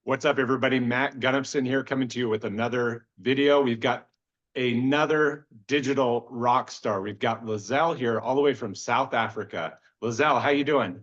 What's up, everybody? Matt Gunnipson here, coming to you with another video. We've got another digital rock star. We've got Lizelle here, all the way from South Africa. Lizelle, how you doing?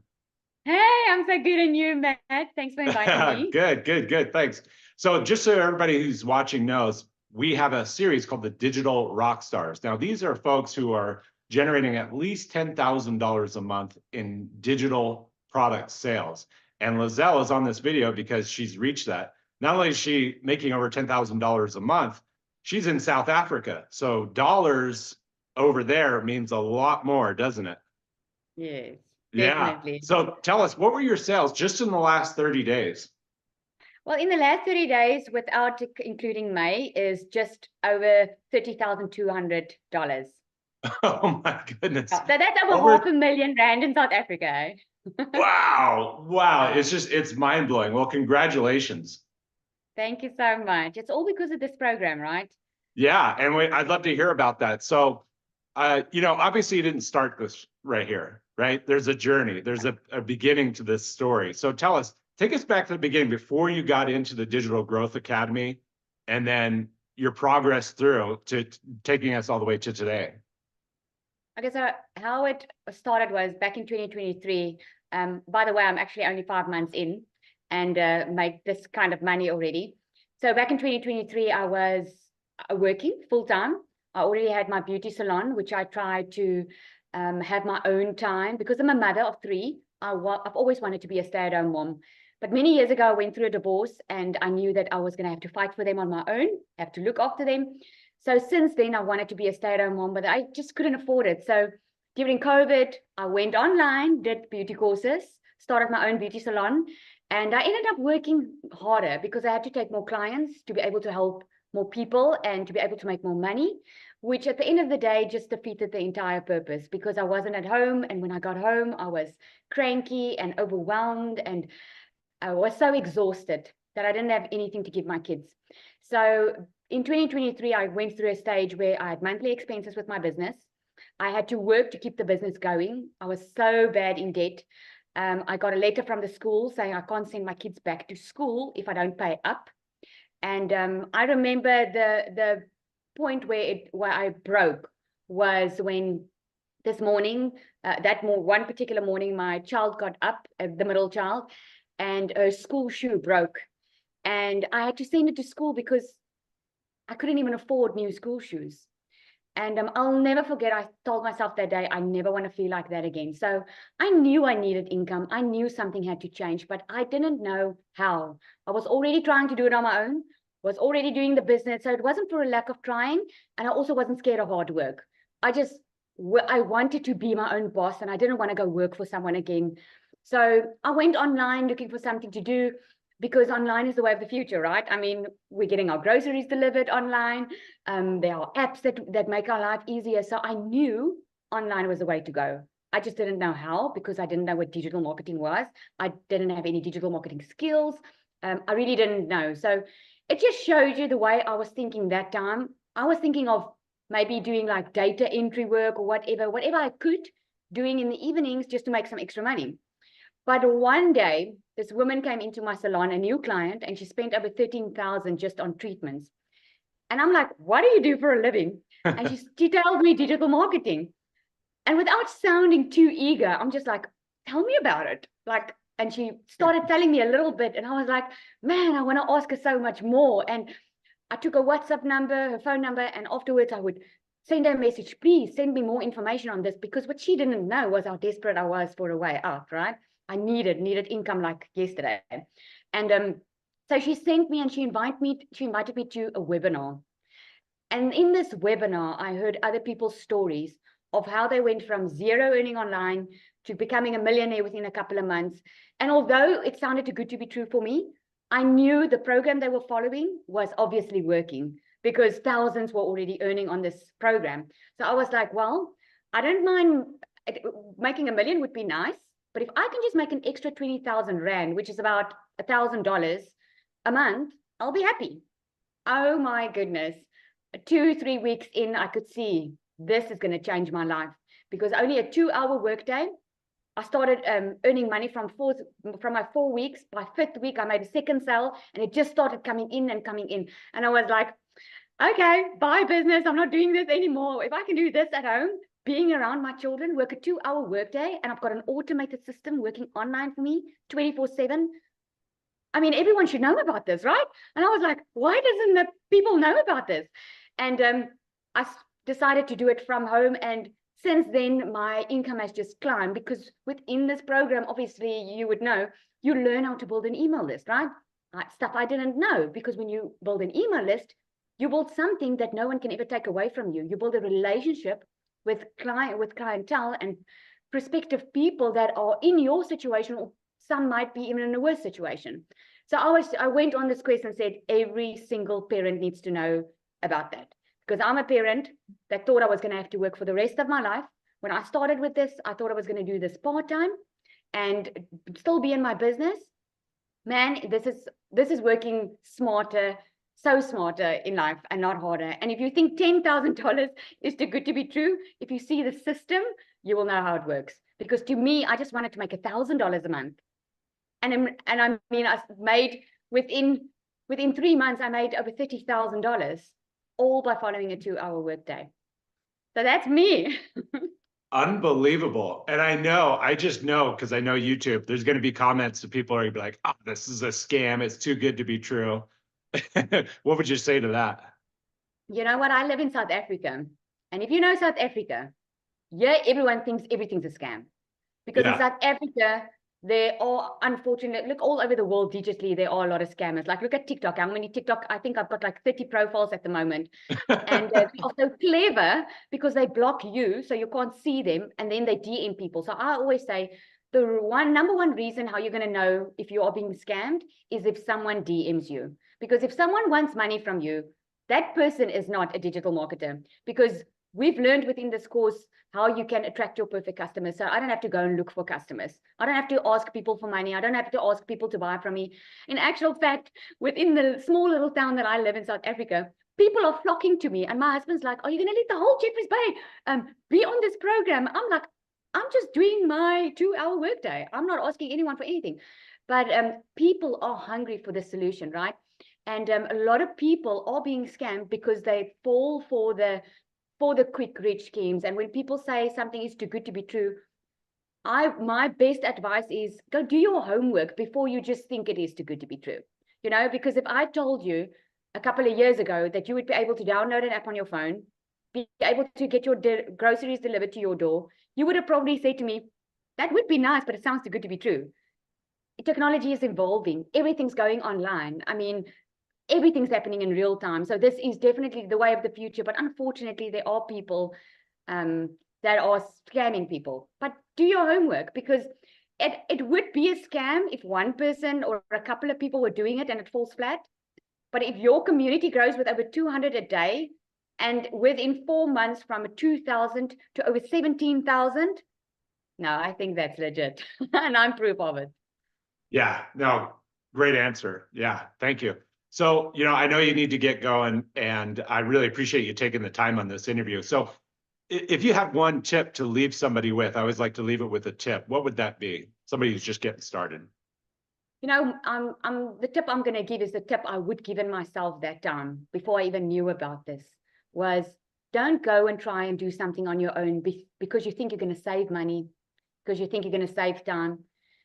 Hey, I'm so good, and you, Matt? Thanks for inviting me. Good. Thanks. So just so everybody who's watching knows, we have a series called the Digital Rock Stars. Now, these are folks who are generating at least $10,000 a month in digital product sales. And Lizelle is on this video because she's reached that. Not only is she making over $10,000 a month, she's in South Africa. So dollars over there means a lot more, doesn't it? Yes, Yeah. definitely. So tell us, what were your sales just in the last 30 days? Well, in the last 30 days, without including May, is just over $30,200. Oh my goodness. So that's over Over, R500,000 in South Africa. wow. It's mind blowing. Well, congratulations. Thank you so much. It's all because of this program, right? Yeah, and I'd love to hear about that. So, obviously you didn't start this right here, right? There's a journey. There's a beginning to this story. So tell us, take us back to the beginning before you got into the Digital Growth Academy, and then your progress through to taking us all the way to today. Okay, so how it started was back in 2023. By the way, I'm actually only 5 months in and make this kind of money already. So back in 2023, I was working full time. I already had my beauty salon, which I tried to have my own time because I'm a mother of three. I've always wanted to be a stay-at-home mom. But many years ago, I went through a divorce and I knew that I was going to have to fight for them on my own, have to look after them. So since then, I wanted to be a stay-at-home mom, but I just couldn't afford it. So during COVID, I went online, did beauty courses, started my own beauty salon, and I ended up working harder because I had to take more clients to be able to help more people and to be able to make more money, which at the end of the day just defeated the entire purpose because I wasn't at home. And when I got home, I was cranky and overwhelmed, and I was so exhausted that I didn't have anything to give my kids. So in 2023, I went through a stage where I had monthly expenses with my business. I had to work to keep the business going. I was so bad in debt. I got a letter from the school saying I can't send my kids back to school if I don't pay up. And I remember the point where I broke was when this morning, one particular morning, my child got up, the middle child, and her school shoe broke. And I had to send it to school because I couldn't even afford new school shoes. And I'll never forget, I told myself that day, I never want to feel like that again. So I knew I needed income. I knew something had to change, but I didn't know how. I was already trying to do it on my own, was already doing the business. So it wasn't for a lack of trying. And I also wasn't scared of hard work. I wanted to be my own boss and I didn't want to go work for someone again. So I went online looking for something to do, because online is the way of the future, right? I mean, we're getting our groceries delivered online. There are apps that make our life easier. So I knew online was the way to go. I just didn't know how because I didn't know what digital marketing was. I didn't have any digital marketing skills. I really didn't know. So it just shows you the way I was thinking that time. I was thinking of maybe doing like data entry work or whatever I could, doing in the evenings just to make some extra money. But one day, this woman came into my salon, a new client, and she spent over 13,000 just on treatments. And I'm like, what do you do for a living? And she told me digital marketing. And without sounding too eager, I'm just like, tell me about it. And she started telling me a little bit. And I was like, man, I want to ask her so much more. And I took her WhatsApp number, her phone number, and afterwards I would send her a message, please send me more information on this, because what she didn't know was how desperate I was for a way out, right? I needed income like yesterday. And so she sent me and she invited me to a webinar. And in this webinar, I heard other people's stories of how they went from zero earning online to becoming a millionaire within a couple of months. And although it sounded too good to be true for me, I knew the program they were following was obviously working because thousands were already earning on this program. So I was like, well, I don't mind, making a million would be nice. But if I can just make an extra 20,000 Rand, which is about $1,000 a month, I'll be happy. Oh my goodness. 2-3 weeks in, I could see this is going to change my life, because only a 2-hour workday I started earning money from my 4 weeks. By 5th week, I made a second sale, and it just started coming in and coming in. And I was like, okay, bye business. I'm not doing this anymore. If I can do this at home, being around my children, work a 2-hour workday, and I've got an automated system working online for me 24/7. I mean, everyone should know about this, right? And I was like, why doesn't the people know about this? And I decided to do it from home. And since then, my income has just climbed, because within this program, obviously, you would know, you learn how to build an email list, right? Stuff I didn't know, because when you build an email list, you build something that no one can ever take away from you. You build a relationship with clientele and prospective people that are in your situation, or some might be even in a worse situation. So I went on this quest and said, every single parent needs to know about that. Because I'm a parent that thought I was going to have to work for the rest of my life. When I started with this, I thought I was going to do this part-time and still be in my business. Man, this is working smarter, so smarter in life and not harder. And if you think $10,000 is too good to be true, if you see the system, you will know how it works. Because to me, I just wanted to make $1,000 a month. And I mean, I made within 3 months, I made over $30,000, all by following a 2-hour workday. So that's me. Unbelievable. And I just know, because I know YouTube, there's going to be comments that people are going to be like, oh, this is a scam. It's too good to be true. What would you say to that? You know what? I live in South Africa. And if you know South Africa, yeah, everyone thinks everything's a scam. Because in South Africa, there are, unfortunately, look all over the world digitally, there are a lot of scammers. Like, look at TikTok. How many TikTok? I think I've got like 30 profiles at the moment. And they're also clever because they block you so you can't see them, and then they DM people. So I always say the number one reason how you're going to know if you are being scammed is if someone DMs you. Because if someone wants money from you, that person is not a digital marketer. Because we've learned within this course how you can attract your perfect customers. So I don't have to go and look for customers. I don't have to ask people for money. I don't have to ask people to buy from me. In actual fact, within the small little town that I live in, South Africa, people are flocking to me. And my husband's like, are you going to let the whole Jeffreys Bay be on this program? I'm like, I'm just doing my 2-hour workday. I'm not asking anyone for anything. But people are hungry for the solution, right? And a lot of people are being scammed because they fall for the quick rich schemes. And when people say something is too good to be true, my best advice is go do your homework before you just think it is too good to be true. You know, because if I told you a couple of years ago that you would be able to download an app on your phone, be able to get your groceries delivered to your door, you would have probably said to me, that would be nice, but it sounds too good to be true. Technology is evolving. Everything's going online. I mean, everything's happening in real time. So this is definitely the way of the future. But unfortunately, there are people that are scamming people. But do your homework, because it would be a scam if one person or a couple of people were doing it and it falls flat. But if your community grows with over 200 a day, and within 4 months from 2,000 to over 17,000, no, I think that's legit. And I'm proof of it. Yeah, no, great answer. Yeah, thank you. So, I know you need to get going, and I really appreciate you taking the time on this interview. So if you have one tip to leave somebody with, I always like to leave it with a tip. What would that be? Somebody who's just getting started. The tip I'm going to give is the tip I would given myself that time before I even knew about this, was don't go and try and do something on your own because you think you're going to save money, because you think you're going to save time.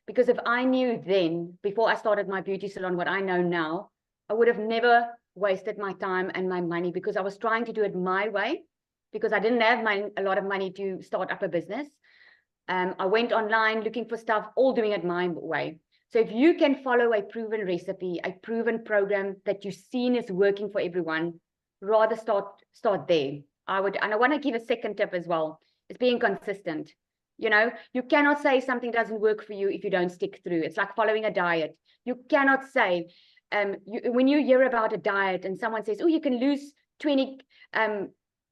Because if I knew then, before I started my beauty salon, what I know now, I would have never wasted my time and my money, because I was trying to do it my way, because I didn't have a lot of money to start up a business. I went online looking for stuff, all doing it my way. So if you can follow a proven recipe, a proven program that you've seen is working for everyone, rather start there. And I want to give a second tip as well, is being consistent. You cannot say something doesn't work for you if you don't stick through. It's like following a diet. You cannot say, when you hear about a diet and someone says, oh, you can lose 20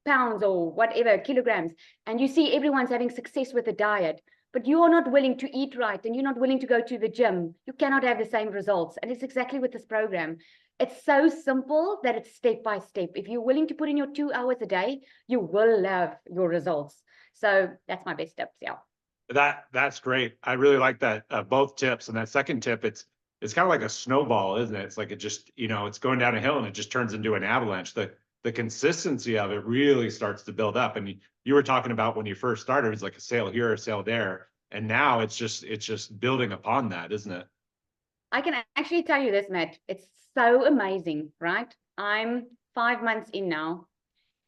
pounds or whatever, kilograms, and you see everyone's having success with a diet, but you are not willing to eat right and you're not willing to go to the gym, you cannot have the same results. And it's exactly with this program. It's so simple that it's step by step. If you're willing to put in your 2 hours a day, you will have your results. So that's my best tips. Yeah. That's great. I really like that, both tips. And that second tip, it's kind of like a snowball, isn't it? It's like it just, it's going down a hill and it just turns into an avalanche. The consistency of it really starts to build up. And you were talking about when you first started, it's like a sale here, a sale there. And now it's just building upon that, isn't it? I can actually tell you this, Matt. It's so amazing, right? I'm 5 months in now,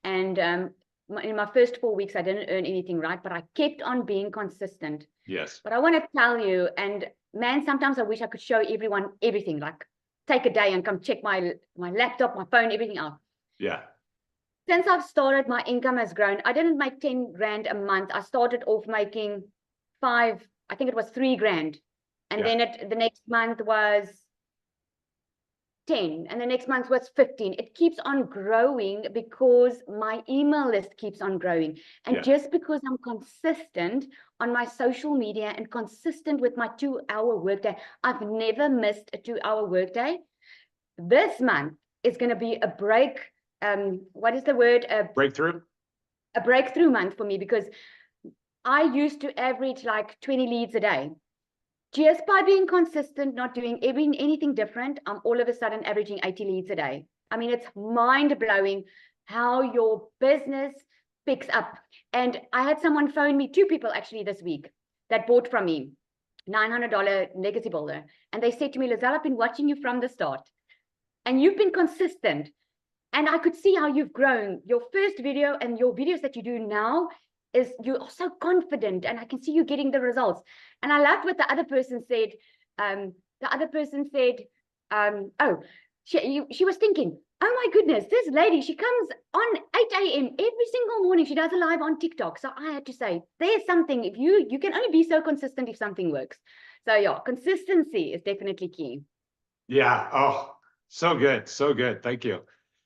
and in my first 4 weeks, I didn't earn anything, right? But I kept on being consistent. Yes. But I want to tell you, and man, sometimes I wish I could show everyone everything, like take a day and come check my laptop, my phone, everything else. Yeah. Since I've started, my income has grown. I didn't make 10 grand a month. I started off making I think it was 3 grand. And Yeah. then the next month was 10, and the next month was 15. It keeps on growing because my email list keeps on growing. And Yeah. just because I'm consistent on my social media and consistent with my 2-hour workday, I've never missed a 2-hour workday. This month is going to be a break. What is the word? Breakthrough. A breakthrough month for me, because I used to average like 20 leads a day. Just by being consistent, not doing anything different, I'm all of a sudden averaging 80 leads a day. I mean, it's mind-blowing how your business picks up. And I had someone phone me, 2 people actually this week, that bought from me, $900 legacy builder. And they said to me, Lizelle, I've been watching you from the start, and you've been consistent. And I could see how you've grown. Your first video and your videos that you do now is you're so confident, and I can see you getting the results. And I loved what the other person said. Oh, she was thinking, oh my goodness, this lady, she comes on 8 a.m. every single morning. She does a live on TikTok. So I had to say, there's something, if you can only be so consistent if something works. So yeah, consistency is definitely key. Yeah. Oh, so good. So good. Thank you.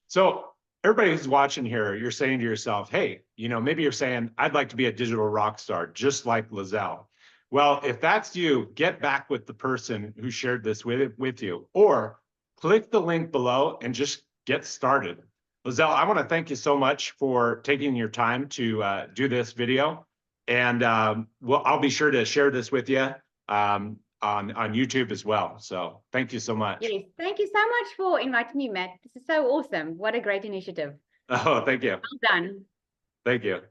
So everybody who's watching here, you're saying to yourself, hey, maybe you're saying, I'd like to be a digital rock star, just like Lizelle. Well, if that's you, get back with the person who shared this with you, or click the link below and just get started. Lizelle, I want to thank you so much for taking your time to do this video. And I'll be sure to share this with you on YouTube as well. So thank you so much. Yes, thank you so much for inviting me, Matt. This is so awesome. What a great initiative. Oh, thank you. Well done. Thank you.